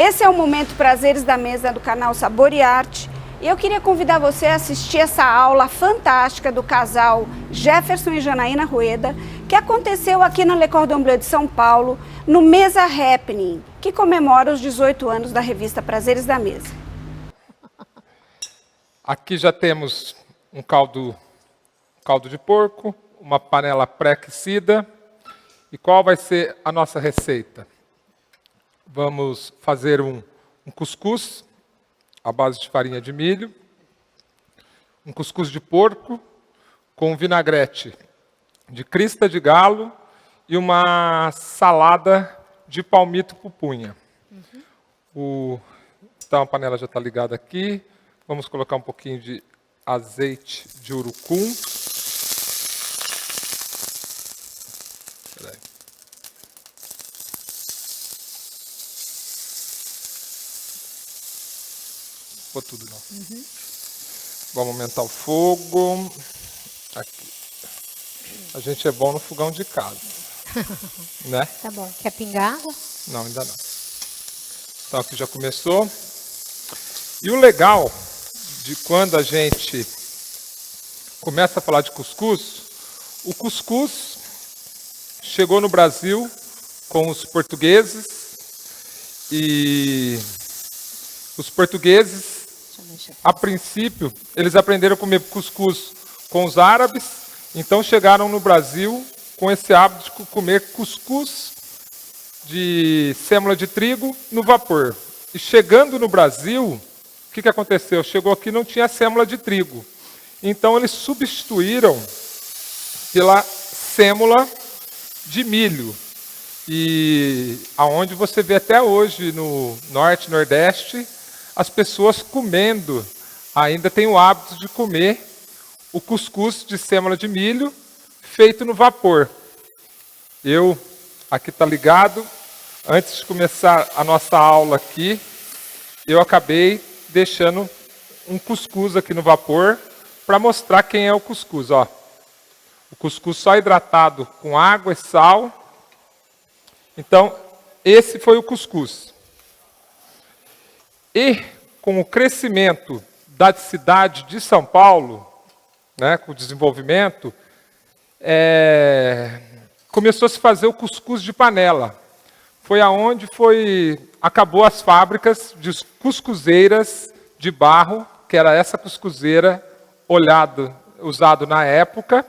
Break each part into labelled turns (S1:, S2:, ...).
S1: Esse é o Momento Prazeres da Mesa do canal Sabor e Arte. E eu queria convidar você a assistir essa aula fantástica do casal Jefferson e Janaína Rueda, que aconteceu aqui no Le Cordon Bleu de São Paulo, no Mesa Happening, que comemora os 18 anos da revista Prazeres da Mesa.
S2: Aqui já temos um caldo de porco, uma panela pré-aquecida. E qual vai ser a nossa receita? Vamos fazer um cuscuz à base de farinha de milho, um cuscuz de porco com vinagrete de crista de galo e uma salada de palmito pupunha. Então a panela já está ligada aqui. Vamos colocar um pouquinho de azeite de urucum. Tudo não. Vamos aumentar o fogo. Aqui. A gente é bom no fogão de casa. Né?
S3: Tá bom. Quer pingar água?
S2: Não, ainda não. Então aqui já começou. E o legal de quando a gente começa a falar de cuscuz, o cuscuz chegou no Brasil com os portugueses e os portugueses, a princípio, eles aprenderam a comer cuscuz com os árabes, então chegaram no Brasil com esse hábito de comer cuscuz de sêmola de trigo no vapor. E chegando no Brasil, o que aconteceu? Chegou aqui e não tinha sêmola de trigo. Então eles substituíram pela sêmola de milho. E aonde você vê até hoje no Norte e Nordeste, as pessoas comendo, ainda têm o hábito de comer o cuscuz de sêmola de milho feito no vapor. Aqui está ligado, antes de começar a nossa aula aqui, eu acabei deixando um cuscuz aqui no vapor para mostrar quem é o cuscuz. Ó. O cuscuz só hidratado com água e sal. Então, esse foi o cuscuz. E com o crescimento da cidade de São Paulo, né, com o desenvolvimento, começou a se fazer o cuscuz de panela. Foi aonde acabou as fábricas de cuscuzeiras de barro, que era essa cuscuzeira usado na época,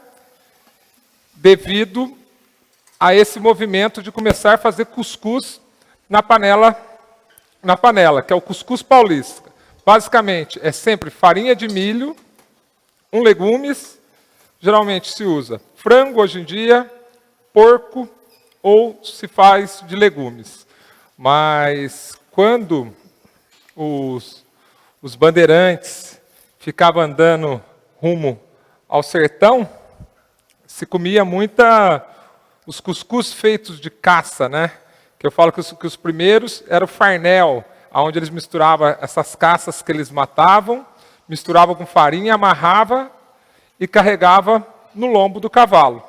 S2: devido a esse movimento de começar a fazer cuscuz na panela, que é o cuscuz paulista. Basicamente, é sempre farinha de milho, legumes, geralmente se usa frango hoje em dia, porco, ou se faz de legumes. Mas quando os bandeirantes ficavam andando rumo ao sertão, se comia os cuscuz feitos de caça, né? Que eu falo que os primeiros eram o farnel, onde eles misturavam essas caças que eles matavam, misturavam com farinha, amarrava e carregava no lombo do cavalo.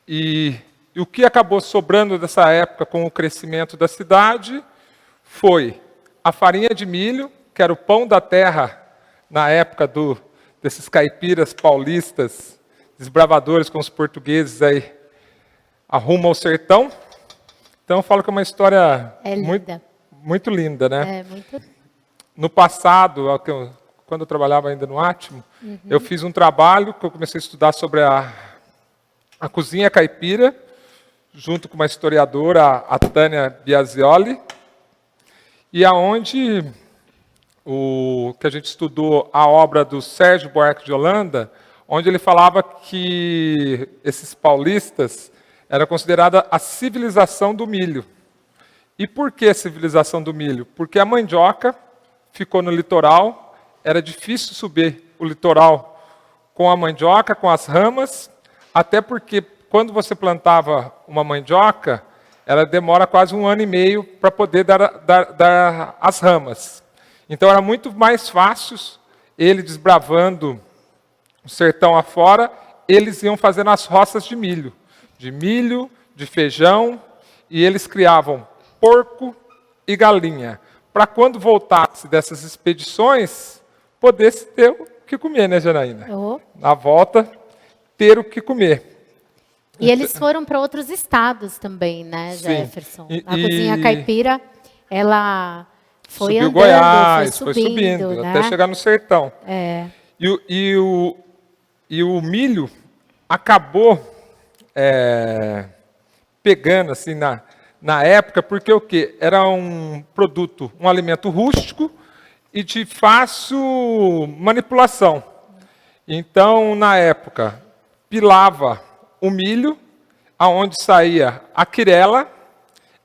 S2: E o que acabou sobrando dessa época com o crescimento da cidade foi a farinha de milho, que era o pão da terra na época desses caipiras paulistas, desbravadores com os portugueses aí arrumam ao sertão. Então eu falo que é uma história muito linda, né? No passado, quando eu trabalhava ainda no Átimo, eu fiz um trabalho que eu comecei a estudar sobre a cozinha caipira, junto com uma historiadora, a Tânia Biasioli, e aonde que a gente estudou a obra do Sérgio Buarque de Holanda, onde ele falava que esses paulistas era considerada a civilização do milho. E por que a civilização do milho? Porque a mandioca ficou no litoral, era difícil subir o litoral com a mandioca, com as ramas, até porque quando você plantava uma mandioca, ela demora quase 1 ano e meio para poder dar as ramas. Então era muito mais fácil, ele desbravando o sertão afora, eles iam fazendo as roças de milho, de feijão, e eles criavam porco, e galinha, para quando voltasse dessas expedições, pudesse ter o que comer, né, Janaína?
S3: Oh.
S2: Na volta, ter o que comer.
S3: E eles foram para outros estados também, né,
S2: Sim.
S3: Jefferson? A cozinha caipira, ela foi
S2: subiu
S3: andando,
S2: Goiás,
S3: foi subindo, né?
S2: até chegar no sertão.
S3: É.
S2: E o milho acabou pegando assim na época, porque o quê? Era um produto, um alimento rústico e de fácil manipulação. Então, na época, pilava o milho, aonde saía a quirela.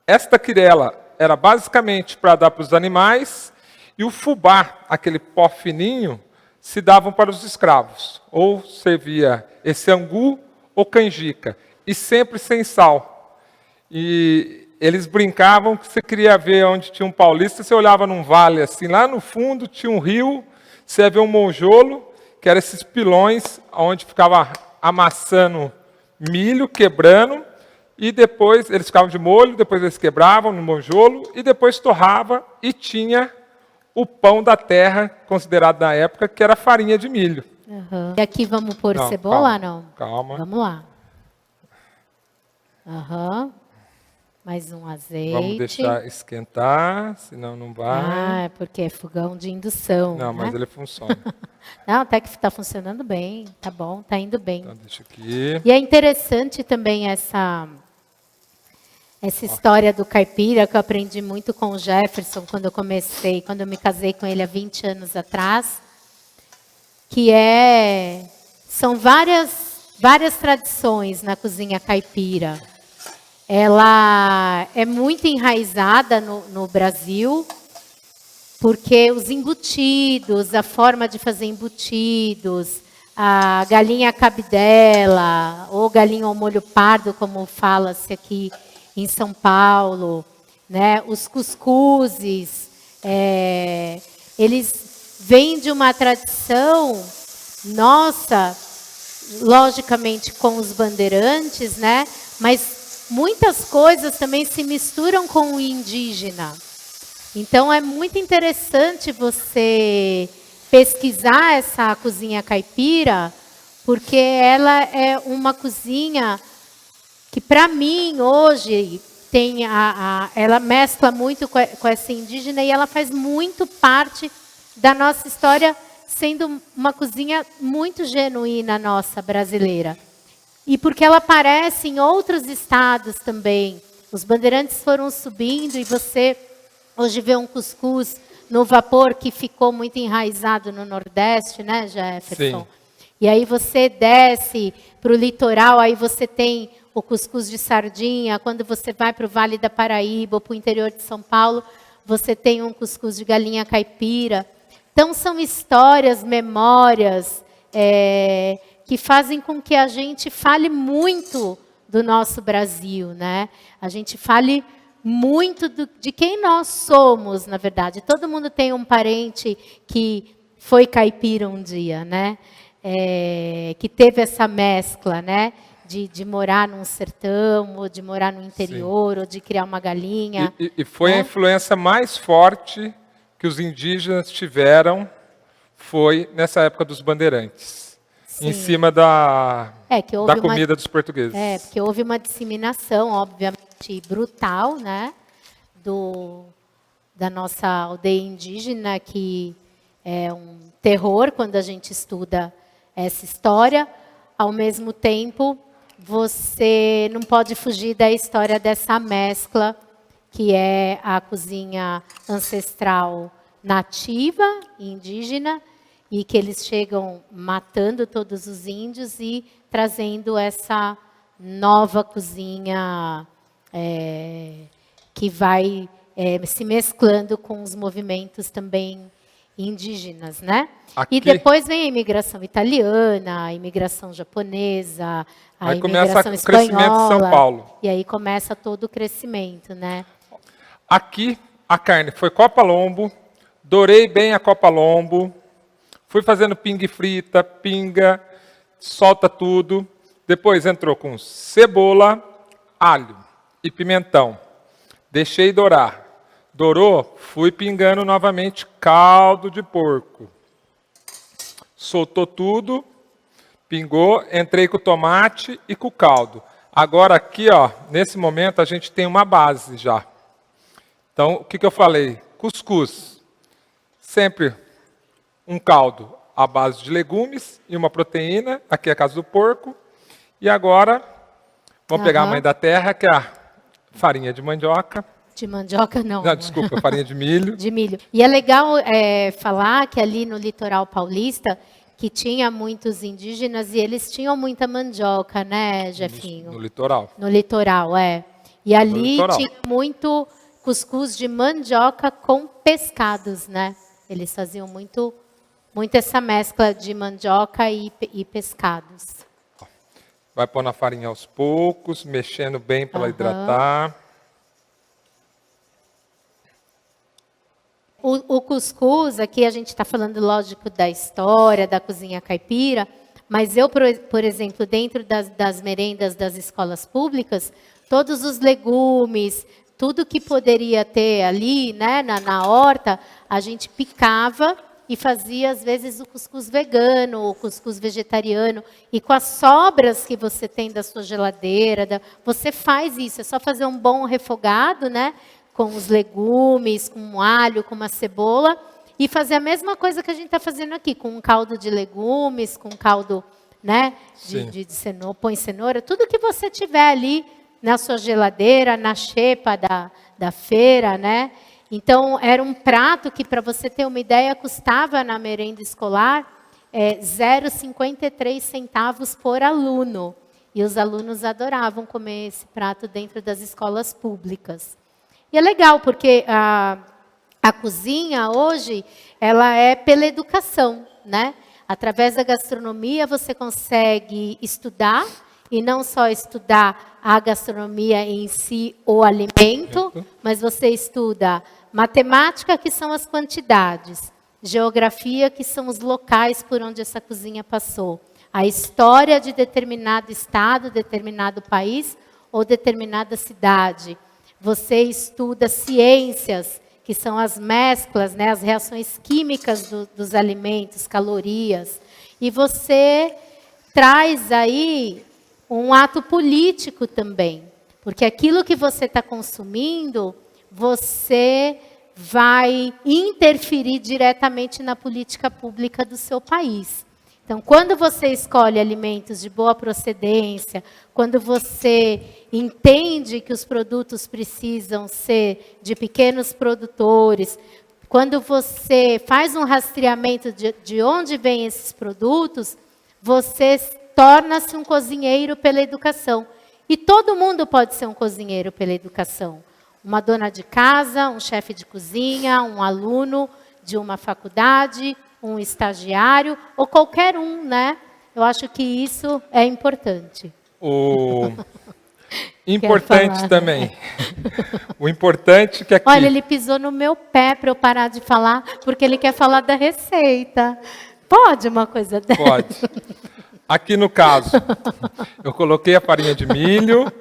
S2: Esta quirela era basicamente para dar para os animais, e o fubá, aquele pó fininho, se davam para os escravos. Ou servia esse angu ou canjica, e sempre sem sal. E eles brincavam que você queria ver onde tinha um paulista, você olhava num vale assim, lá no fundo tinha um rio, você ia ver um monjolo, que eram esses pilões, onde ficava amassando milho, quebrando, e depois eles ficavam de molho, depois eles quebravam no monjolo, e depois torrava, e tinha o pão da terra, considerado na época, que era farinha de milho.
S3: Uhum. E aqui vamos pôr
S2: Não,
S3: cebola,
S2: calma,
S3: não?
S2: calma.
S3: Vamos lá. Uhum. Mais um azeite.
S2: Vamos deixar esquentar, senão não vai.
S3: Ah, é porque é fogão de indução.
S2: Não,
S3: né?
S2: mas ele funciona.
S3: Não, até que está funcionando bem, tá bom, tá indo bem.
S2: Então deixa aqui.
S3: E é interessante também essa história do caipira, que eu aprendi muito com o Jefferson quando eu me casei com ele há 20 anos atrás, que são várias tradições na cozinha caipira. Ela é muito enraizada no Brasil, porque os embutidos, a forma de fazer embutidos, a galinha cabidela, ou galinha ao molho pardo, como fala-se aqui em São Paulo, né? Os cuscuzes, eles vêm de uma tradição nossa, logicamente com os bandeirantes, né? Mas muitas coisas também se misturam com o indígena. Então, é muito interessante você pesquisar essa cozinha caipira, porque ela é uma cozinha que, para mim, hoje, tem ela mescla muito com essa indígena e ela faz muito parte da nossa história, sendo uma cozinha muito genuína nossa, brasileira. E porque ela aparece em outros estados também. Os bandeirantes foram subindo e você hoje vê um cuscuz no vapor que ficou muito enraizado no Nordeste, né, Jefferson? Sim. E aí você desce para o litoral, aí você tem o cuscuz de sardinha. Quando você vai para o Vale da Paraíba ou para o interior de São Paulo, você tem um cuscuz de galinha caipira. Então, são histórias, memórias, que fazem com que a gente fale muito do nosso Brasil, né? A gente fale muito de quem nós somos, na verdade. Todo mundo tem um parente que foi caipira um dia, né? Que teve essa mescla, né? De morar num sertão, ou de morar no interior, sim, ou de criar uma galinha.
S2: E foi, né, a influência mais forte que os indígenas tiveram, foi nessa época dos bandeirantes. Sim. Em cima da comida dos portugueses.
S3: Porque houve uma disseminação, obviamente, brutal, né, da nossa aldeia indígena, que é um terror quando a gente estuda essa história. Ao mesmo tempo, você não pode fugir da história dessa mescla, que é a cozinha ancestral nativa, indígena, e que eles chegam matando todos os índios e trazendo essa nova cozinha que vai se mesclando com os movimentos também indígenas, né? Aqui, e depois vem a imigração italiana, a imigração japonesa, a imigração espanhola. O crescimento de São Paulo. E aí começa todo o crescimento, né?
S2: Aqui a carne foi copa lombo, dourei bem a copa lombo, fui fazendo pingue frita, pinga, solta tudo. Depois entrou com cebola, alho e pimentão. Deixei dourar. Dourou, fui pingando novamente caldo de porco. Soltou tudo, pingou, entrei com o tomate e com o caldo. Agora aqui, ó, nesse momento, a gente tem uma base já. Então, o que eu falei? Cuscuz. Sempre um caldo à base de legumes e uma proteína. Aqui é a casa do porco. E agora, vamos pegar a mãe da terra, que é a farinha de mandioca.
S3: De mandioca, não.
S2: Não, desculpa, farinha de milho.
S3: De milho. E é legal falar que ali no litoral paulista, que tinha muitos indígenas e eles tinham muita mandioca, né, Jefinho?
S2: No litoral.
S3: No litoral, é. E ali tinha muito cuscuz de mandioca com pescados, né? Eles faziam muito essa mescla de mandioca e pescados.
S2: Vai pôr na farinha aos poucos, mexendo bem para ela hidratar.
S3: O cuscuz, aqui a gente está falando, lógico, da história, da cozinha caipira, mas eu, por exemplo, dentro das merendas das escolas públicas, todos os legumes, tudo que poderia ter ali, né, na horta, a gente picava e fazia, às vezes, o cuscuz vegano, o cuscuz vegetariano. E com as sobras que você tem da sua geladeira, você faz isso. É só fazer um bom refogado, né, com os legumes, com um alho, com uma cebola, e fazer a mesma coisa que a gente está fazendo aqui, com um caldo de legumes, com um caldo, né, de cenoura, põe cenoura, tudo que você tiver ali na sua geladeira, na xepa da feira, né? Então, era um prato que, para você ter uma ideia, custava na merenda escolar 0,53 centavos por aluno. E os alunos adoravam comer esse prato dentro das escolas públicas. E é legal, porque a cozinha hoje, ela é pela educação, né? Através da gastronomia, você consegue estudar, e não só estudar a gastronomia em si, o alimento, mas você estuda matemática, que são as quantidades, geografia, que são os locais por onde essa cozinha passou, a história de determinado estado, determinado país ou determinada cidade. Você estuda ciências, que são as mesclas, né, as reações químicas dos alimentos, calorias. E você traz aí um ato político também. Porque aquilo que você está consumindo, você vai interferir diretamente na política pública do seu país. Então, quando você escolhe alimentos de boa procedência, quando você entende que os produtos precisam ser de pequenos produtores, quando você faz um rastreamento de onde vêm esses produtos, você torna-se um cozinheiro pela educação. E todo mundo pode ser um cozinheiro pela educação. Uma dona de casa, um chefe de cozinha, um aluno de uma faculdade, um estagiário, ou qualquer um, né? Eu acho que isso é importante.
S2: O importante também. O importante que aqui...
S3: Olha, ele pisou no meu pé para eu parar de falar, porque ele quer falar da receita. Pode uma coisa dessa?
S2: Pode. Aqui no caso, eu coloquei a farinha de milho,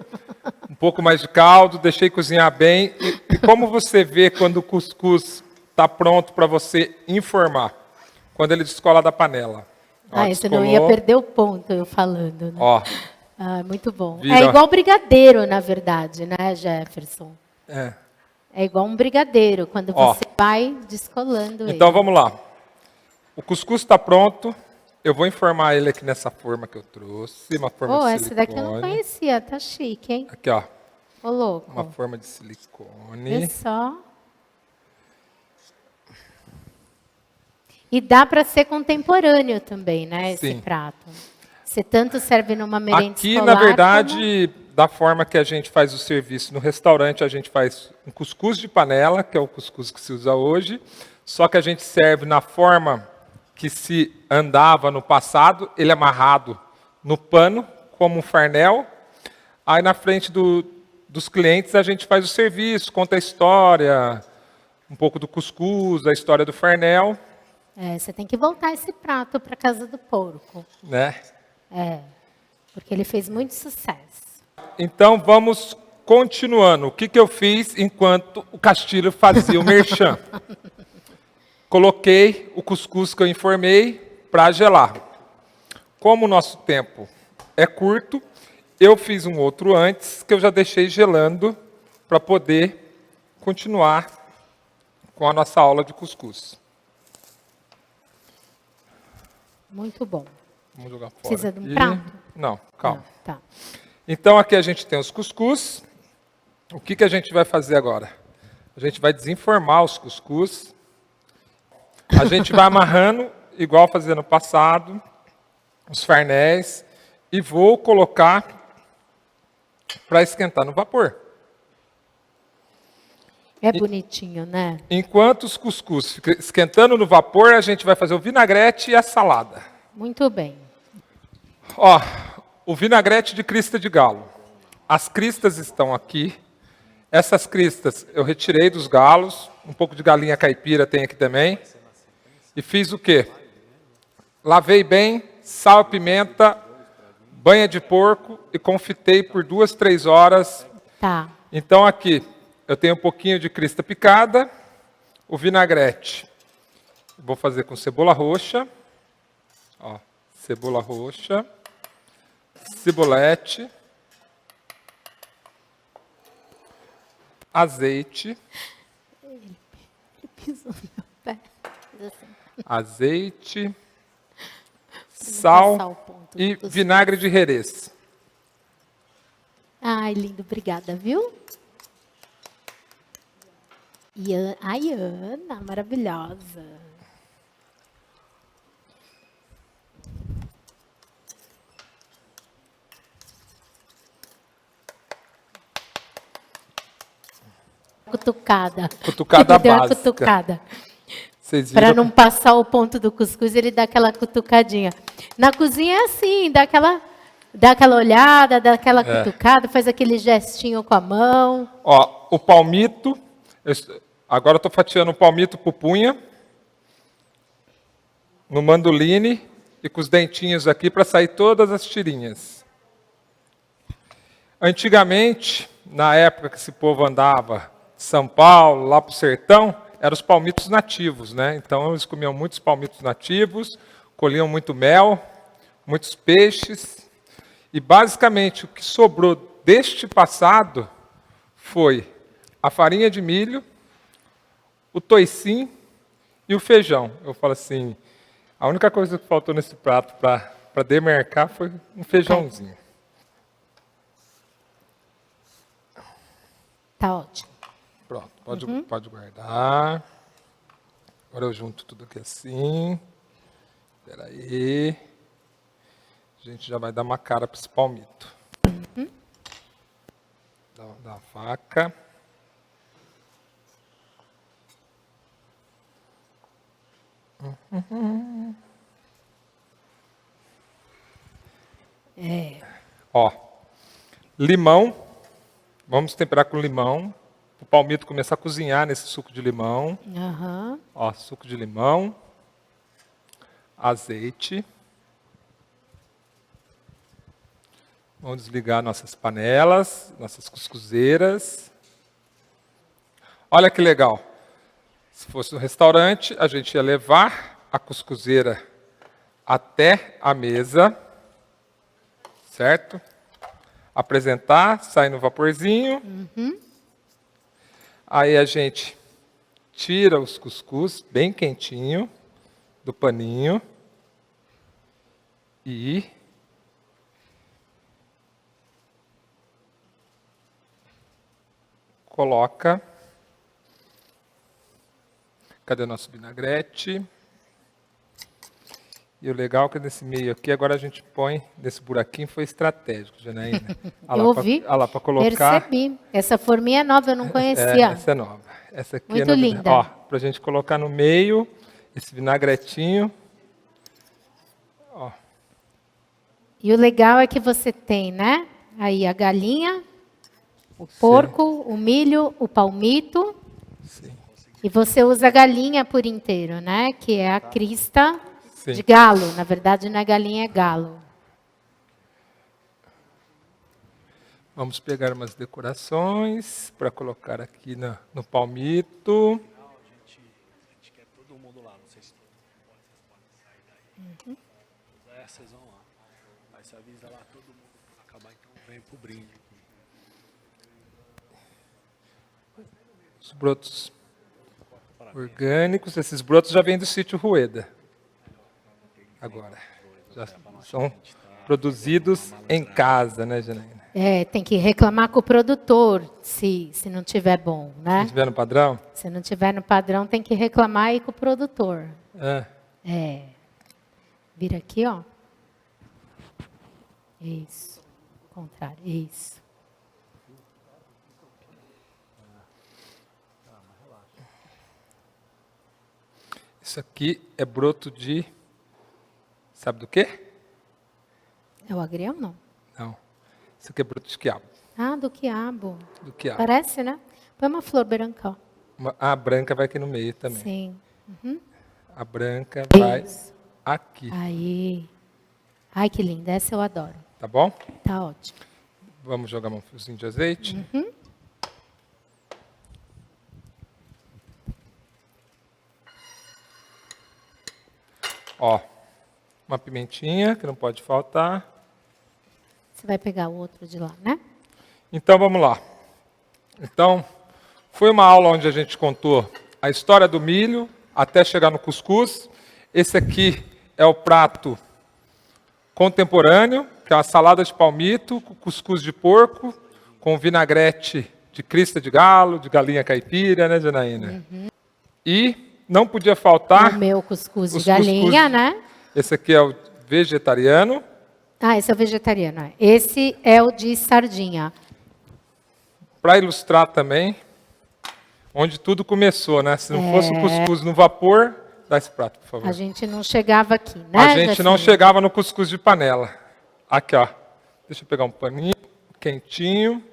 S2: um pouco mais de caldo, deixei cozinhar bem. E como você vê quando o cuscuz está pronto para você informar? Quando ele descola da panela. Ó,
S3: você não ia perder o ponto eu falando, né?
S2: Ó.
S3: Muito bom.
S2: Vira.
S3: É igual brigadeiro, na verdade, né, Jefferson?
S2: É
S3: igual um brigadeiro, quando você vai descolando ele.
S2: Então, vamos lá. O cuscuz está pronto. Eu vou informar ele aqui nessa forma que eu trouxe. Uma forma de silicone.
S3: Essa daqui eu não conhecia. Tá chique, hein?
S2: Aqui, ó.
S3: Ô, louco.
S2: Uma forma de silicone.
S3: Vê só. E dá para ser contemporâneo também, né, esse prato. Você tanto serve numa merenda
S2: aqui,
S3: escolar,
S2: na verdade, da forma que a gente faz o serviço no restaurante, a gente faz um cuscuz de panela, que é o cuscuz que se usa hoje, só que a gente serve na forma que se andava no passado, ele amarrado no pano, como um farnel. Aí, na frente dos clientes, a gente faz o serviço, conta a história, um pouco do cuscuz, a história do farnel.
S3: Você tem que voltar esse prato para a casa do porco.
S2: Né?
S3: Porque ele fez muito sucesso.
S2: Então, vamos continuando, o que eu fiz enquanto o Castilho fazia o merchan? Coloquei o cuscuz que eu informei para gelar. Como o nosso tempo é curto, eu fiz um outro antes, que eu já deixei gelando para poder continuar com a nossa aula de cuscuz.
S3: Muito bom.
S2: Vamos jogar fora.
S3: Precisa de um
S2: aqui.
S3: prato?
S2: Não, calma.
S3: Não, tá.
S2: Então, aqui a gente tem os cuscuz. O que a gente vai fazer agora? A gente vai desenformar os cuscuz. A gente vai amarrando, igual fazia no passado, os farnéis. E vou colocar para esquentar no vapor.
S3: É bonitinho, né?
S2: Enquanto os cuscuz ficam esquentando no vapor, a gente vai fazer o vinagrete e a salada.
S3: Muito bem.
S2: Ó, o vinagrete de crista de galo. As cristas estão aqui. Essas cristas eu retirei dos galos. Um pouco de galinha caipira tem aqui também. E fiz o quê? Lavei bem, sal, pimenta, banha de porco e confitei por 2, 3 horas.
S3: Tá.
S2: Então aqui eu tenho um pouquinho de crista picada, o vinagrete. Vou fazer com cebola roxa. Ó, cebola roxa, cebolete, azeite,
S3: Ele pisou no meu pé.
S2: azeite,
S3: passar o
S2: sal
S3: ponto
S2: e
S3: dos
S2: vinagre de Jerez.
S3: Ai, lindo, obrigada, viu? Ai, Ana, maravilhosa. Cutucada.
S2: Cutucada
S3: Ele deu a
S2: básica.
S3: cutucada.
S2: Vocês
S3: Para
S2: viram?
S3: não passar o ponto do cuscuz, ele dá aquela cutucadinha. Na cozinha é assim, dá aquela olhada, dá aquela cutucada, faz aquele gestinho com a mão.
S2: Ó, o palmito, agora eu estou fatiando o palmito pupunha, no mandoline e com os dentinhos aqui para sair todas as tirinhas. Antigamente, na época que esse povo andava de São Paulo, lá para o sertão, eram os palmitos nativos, né? Então eles comiam muitos palmitos nativos, colhiam muito mel, muitos peixes. E basicamente o que sobrou deste passado foi a farinha de milho, o toicinho e o feijão. Eu falo assim, a única coisa que faltou nesse prato para demarcar foi um feijãozinho.
S3: Tá ótimo.
S2: Pronto, pode guardar. Agora eu junto tudo aqui assim. Espera aí. A gente já vai dar uma cara para esse palmito. Dá a faca. Ó, limão. Vamos temperar com limão. O palmito começar a cozinhar nesse suco de limão.
S3: Aham.
S2: Ó, suco de limão. Azeite. Vamos desligar nossas panelas, nossas cuscuzeiras. Olha que legal. Se fosse um restaurante, a gente ia levar a cuscuzeira até a mesa, certo? Apresentar, sai no vaporzinho. Aí a gente tira os cuscuz bem quentinho do paninho e coloca. Cadê o nosso vinagrete? E o legal é que nesse meio aqui, agora a gente põe, nesse buraquinho, foi estratégico, Janaína.
S3: Eu vi,
S2: Olha lá, para colocar.
S3: percebi. Essa forminha é nova, eu não conhecia.
S2: Essa é nova. Essa aqui
S3: Muito
S2: é novidade.
S3: linda.
S2: Ó, para a gente colocar no meio, esse vinagretinho. Ó.
S3: E o legal é que você tem, né? Aí a galinha, o porco, o milho, o palmito.
S2: Sim.
S3: E você usa a galinha por inteiro, né? Que é a crista
S2: Sim.
S3: de galo. Na verdade, não é galinha, é galo.
S2: Vamos pegar umas decorações para colocar aqui no palmito.
S4: A gente quer todo mundo lá, não sei se vocês podem sair daí. Vocês vão lá. Aí você avisa lá todo mundo para acabar, então vem pro brinde.
S2: Os brotos orgânicos, esses brotos já vêm do sítio Rueda. Agora, já são produzidos em casa, né, Janaína?
S3: Tem que reclamar com o produtor, se não tiver bom, né?
S2: Se tiver no padrão?
S3: Se não tiver no padrão, tem que reclamar aí com o produtor. Vira aqui, ó. Isso. Contrário, isso.
S2: Isso aqui é broto de... Sabe do quê?
S3: É o agrião, não?
S2: Não. Isso aqui é broto de quiabo.
S3: Ah, do quiabo.
S2: Do quiabo.
S3: Parece, né? Põe uma flor branca, ó.
S2: A branca vai aqui no meio também.
S3: Sim. Uhum.
S2: A branca vai aqui.
S3: Aí. Ai, que linda. Essa eu adoro.
S2: Tá bom?
S3: Tá ótimo.
S2: Vamos jogar um fiozinho de azeite.
S3: Uhum.
S2: Ó, uma pimentinha, que não pode faltar.
S3: Você vai pegar o outro de lá, né?
S2: Então, vamos lá. Então, foi uma aula onde a gente contou a história do milho até chegar no cuscuz. Esse aqui é o prato contemporâneo, que é uma salada de palmito, com cuscuz de porco, com vinagrete de crista de galo, de galinha caipira, né, Janaína?
S3: Uhum.
S2: E não podia faltar...
S3: O meu cuscuz de galinha, né?
S2: Esse aqui é o vegetariano.
S3: Ah, esse é o vegetariano. É. Esse é o de sardinha.
S2: Para ilustrar também, onde tudo começou, né? Se não fosse o cuscuz no vapor, dá esse prato, por favor.
S3: A gente não chegava aqui, né?
S2: A gente não chegava no cuscuz de panela. Aqui, ó. Deixa eu pegar um paninho quentinho.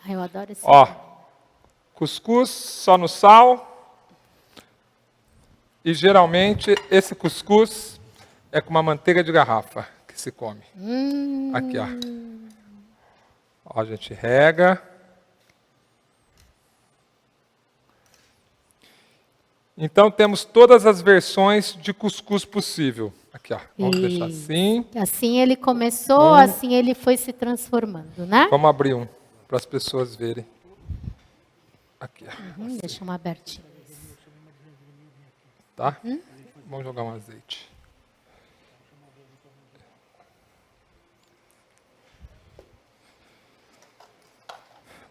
S3: Ai, eu adoro esse.
S2: Ó, cuscuz só no sal. E geralmente esse cuscuz é com uma manteiga de garrafa que se come. Aqui, ó. Ó, a gente rega. Então temos todas as versões de cuscuz possível. Aqui, ó. Vamos deixar assim.
S3: Assim ele começou, assim ele foi se transformando, né?
S2: Vamos abrir um para as pessoas verem. Aqui, ó.
S3: Deixa uma abertinha.
S2: Tá? Vamos jogar um azeite.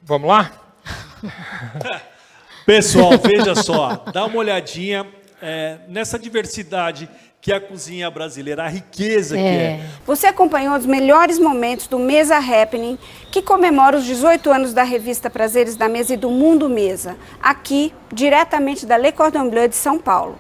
S2: Vamos lá?
S4: Pessoal, veja só, dá uma olhadinha nessa diversidade que é a cozinha brasileira, a riqueza que é.
S1: Você acompanhou os melhores momentos do Mesa Happening, que comemora os 18 anos da revista Prazeres da Mesa e do Mundo Mesa, aqui, diretamente da Le Cordon Bleu de São Paulo.